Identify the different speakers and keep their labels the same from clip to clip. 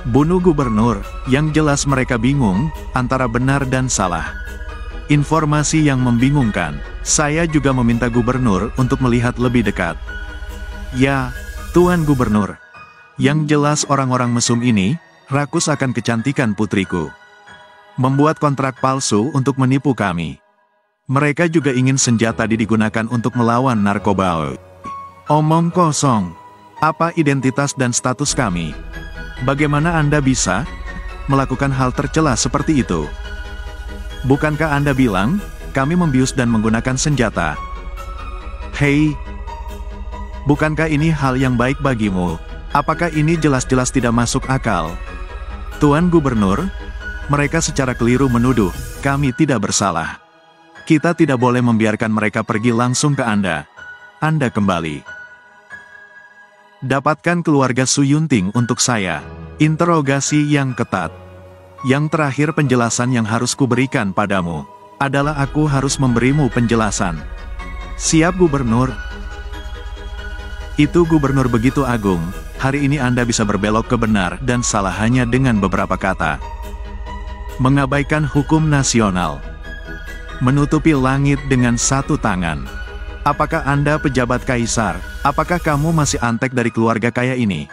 Speaker 1: Bunuh gubernur, yang jelas mereka bingung, antara benar dan salah. Informasi yang membingungkan, saya juga meminta gubernur untuk melihat lebih dekat. Ya, Tuan Gubernur. Yang jelas orang-orang mesum ini, rakus akan kecantikan putriku. Membuat kontrak palsu untuk menipu kami. Mereka juga ingin senjata digunakan untuk melawan narkoba. Omong kosong. Apa identitas dan status kami? Bagaimana Anda bisa melakukan hal tercela seperti itu? Bukankah Anda bilang, kami membius dan menggunakan senjata? Hei, bukankah ini hal yang baik bagimu? Apakah ini jelas-jelas tidak masuk akal? Tuan Gubernur, mereka secara keliru menuduh, kami tidak bersalah. Kita tidak boleh membiarkan mereka pergi langsung ke Anda. Anda kembali. Dapatkan keluarga Su Yunting untuk saya. Interogasi yang ketat. Yang terakhir penjelasan yang harus kuberikan padamu, adalah aku harus memberimu penjelasan. Siap Gubernur. Itu Gubernur begitu agung, hari ini Anda bisa berbelok ke benar dan salah hanya dengan beberapa kata. Mengabaikan hukum nasional. Menutupi langit dengan satu tangan. Apakah Anda pejabat kaisar? Apakah kamu masih antek dari keluarga kaya ini?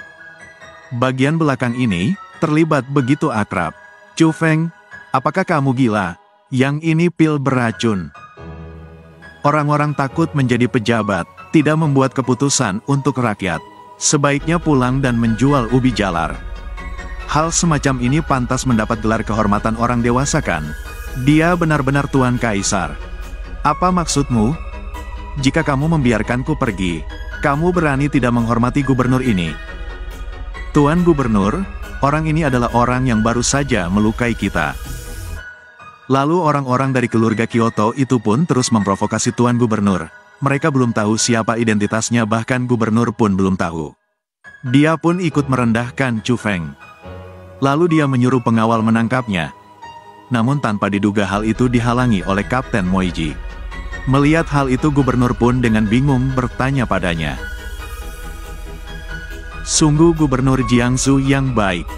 Speaker 1: Bagian belakang ini, terlibat begitu akrab. Chu Feng, apakah kamu gila? Yang ini pil beracun. Orang-orang takut menjadi pejabat, tidak membuat keputusan untuk rakyat. Sebaiknya pulang dan menjual ubi jalar. Hal semacam ini pantas mendapat gelar kehormatan orang dewasa kan? Dia benar-benar Tuan Kaisar. Apa maksudmu? Jika kamu membiarkanku pergi, kamu berani tidak menghormati gubernur ini. Tuan Gubernur, orang ini adalah orang yang baru saja melukai kita. Lalu orang-orang dari keluarga Kyoto itu pun terus memprovokasi Tuan Gubernur. Mereka belum tahu siapa identitasnya, bahkan gubernur pun belum tahu. Dia pun ikut merendahkan Chu Feng. Lalu dia menyuruh pengawal menangkapnya. Namun tanpa diduga hal itu dihalangi oleh Kapten Moiji. Melihat hal itu gubernur pun dengan bingung bertanya padanya. Sungguh Gubernur Jiangsu yang baik.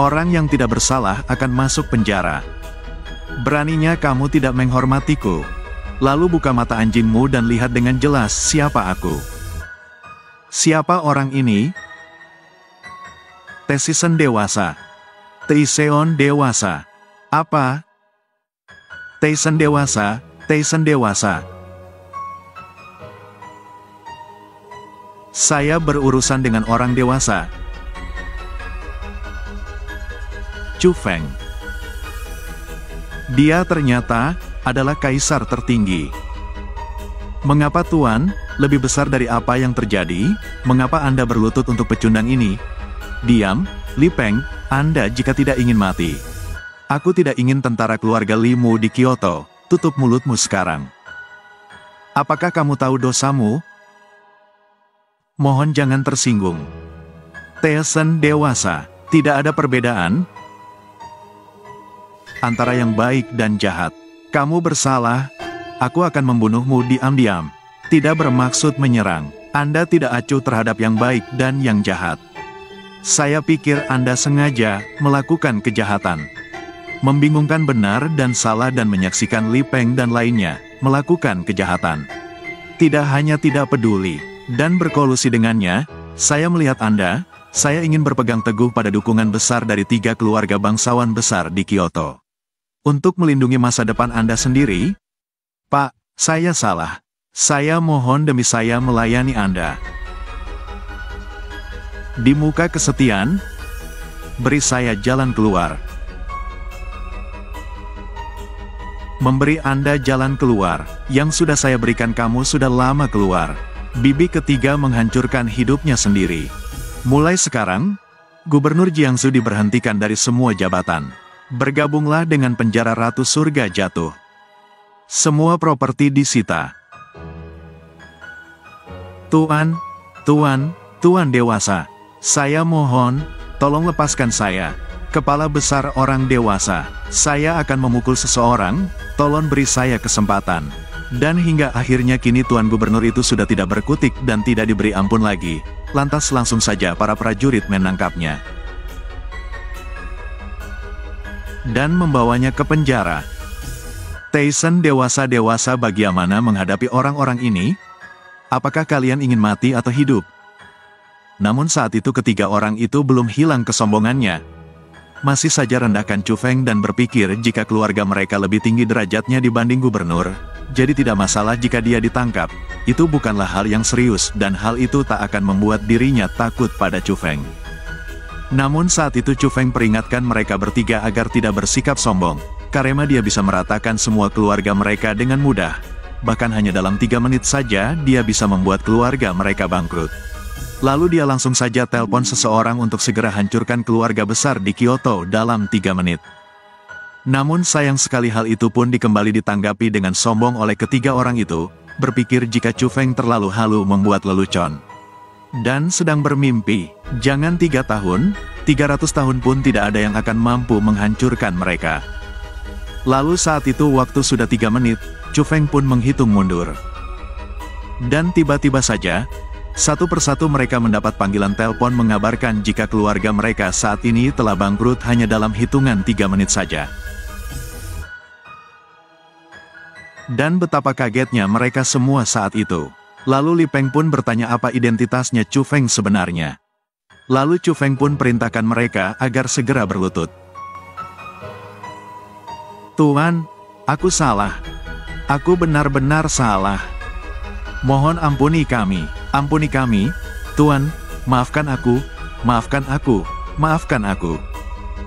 Speaker 1: Orang yang tidak bersalah akan masuk penjara. Beraninya kamu tidak menghormatiku. Lalu buka mata anjingmu dan lihat dengan jelas siapa aku. Siapa orang ini? Tesisen dewasa. Teiseon dewasa. Apa? Teisen dewasa. Teisen dewasa. Saya berurusan dengan orang dewasa. Chu Feng. Dia ternyata adalah kaisar tertinggi. Mengapa Tuan, lebih besar dari apa yang terjadi? Mengapa Anda berlutut untuk pecundang ini? Diam, Li Peng, Anda jika tidak ingin mati. Aku tidak ingin tentara keluarga Li Mu di Kyoto. Tutup mulutmu sekarang. Apakah kamu tahu dosamu? Mohon jangan tersinggung. Teisen dewasa, tidak ada perbedaan antara yang baik dan jahat. Kamu bersalah, aku akan membunuhmu diam-diam. Tidak bermaksud menyerang. Anda tidak acuh terhadap yang baik dan yang jahat. Saya pikir Anda sengaja melakukan kejahatan. Membingungkan benar dan salah dan menyaksikan Li Peng dan lainnya melakukan kejahatan. Tidak hanya tidak peduli dan berkolusi dengannya, saya melihat Anda, saya ingin berpegang teguh pada dukungan besar dari 3 keluarga bangsawan besar di Kyoto. Untuk melindungi masa depan Anda sendiri? Pak, saya salah. Saya mohon demi saya melayani Anda. Di muka kesetiaan, beri saya jalan keluar. Memberi Anda jalan keluar, yang sudah saya berikan kamu sudah lama keluar. Bibi ketiga menghancurkan hidupnya sendiri. Mulai sekarang, Gubernur Jiangsu diberhentikan dari semua jabatan. Bergabunglah dengan penjara Ratu Surga Jatuh. Semua properti disita. Tuan dewasa, saya mohon, tolong lepaskan saya. Kepala besar orang dewasa, saya akan memukul seseorang, tolong beri saya kesempatan. Dan hingga akhirnya kini Tuan Gubernur itu sudah tidak berkutik dan tidak diberi ampun lagi. Lantas langsung saja para prajurit menangkapnya. dan membawanya ke penjara. Tyson dewasa bagaimana menghadapi orang-orang ini? Apakah kalian ingin mati atau hidup? Namun saat itu ketiga orang itu belum hilang kesombongannya. Masih saja rendahkan Chu Feng dan berpikir jika keluarga mereka lebih tinggi derajatnya dibanding gubernur, jadi tidak masalah jika dia ditangkap. Itu bukanlah hal yang serius dan hal itu tak akan membuat dirinya takut pada Chu Feng. Namun saat itu Chu Feng peringatkan mereka bertiga agar tidak bersikap sombong, karena dia bisa meratakan semua keluarga mereka dengan mudah. Bahkan hanya dalam 3 menit saja dia bisa membuat keluarga mereka bangkrut. Lalu dia langsung saja telepon seseorang untuk segera hancurkan keluarga besar di Kyoto dalam 3 menit. Namun sayang sekali hal itu pun ditanggapi dengan sombong oleh ketiga orang itu, berpikir jika Chu Feng terlalu halu membuat lelucon. Dan sedang bermimpi, jangan 3 tahun, 300 tahun pun tidak ada yang akan mampu menghancurkan mereka. Lalu saat itu waktu sudah 3 menit, Chu Feng pun menghitung mundur. Dan tiba-tiba saja, satu persatu mereka mendapat panggilan telepon mengabarkan jika keluarga mereka saat ini telah bangkrut hanya dalam hitungan 3 menit saja. Dan betapa kagetnya mereka semua saat itu. Lalu Li Peng pun bertanya apa identitasnya Chu Feng sebenarnya. Lalu Chu Feng pun perintahkan mereka agar segera berlutut. Tuan, aku salah. Aku benar-benar salah. Mohon ampuni kami, Tuan, maafkan aku, maafkan aku, maafkan aku.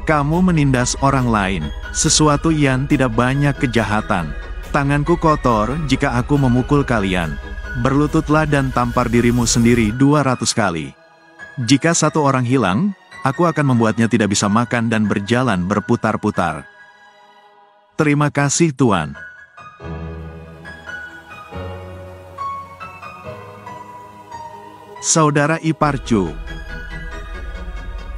Speaker 1: Kamu menindas orang lain, sesuatu yang tidak banyak kejahatan. Tanganku kotor jika aku memukul kalian. Berlututlah dan tampar dirimu sendiri 200 kali. Jika satu orang hilang, aku akan membuatnya tidak bisa makan dan berjalan berputar-putar. Terima kasih Tuan. Saudara ipar Chu.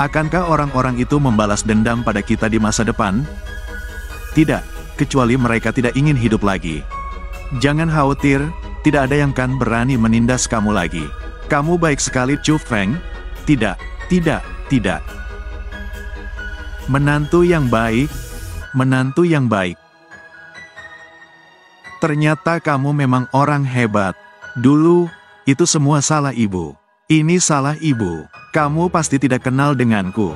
Speaker 1: Akankah orang-orang itu membalas dendam pada kita di masa depan? Tidak, kecuali mereka tidak ingin hidup lagi. Jangan khawatir, tidak ada yang akan berani menindas kamu lagi. Kamu baik sekali Chu Feng. Tidak. Menantu yang baik. Ternyata kamu memang orang hebat. Dulu, itu semua salah ibu. Ini salah ibu. Kamu pasti tidak kenal denganku.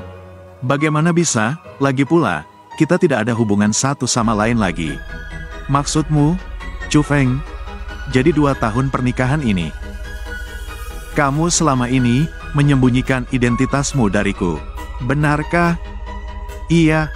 Speaker 1: Bagaimana bisa? Lagi pula, kita tidak ada hubungan satu sama lain lagi. Maksudmu, Chu Feng? Jadi 2 tahun pernikahan ini. Kamu selama ini menyembunyikan identitasmu dariku. Benarkah? Iya,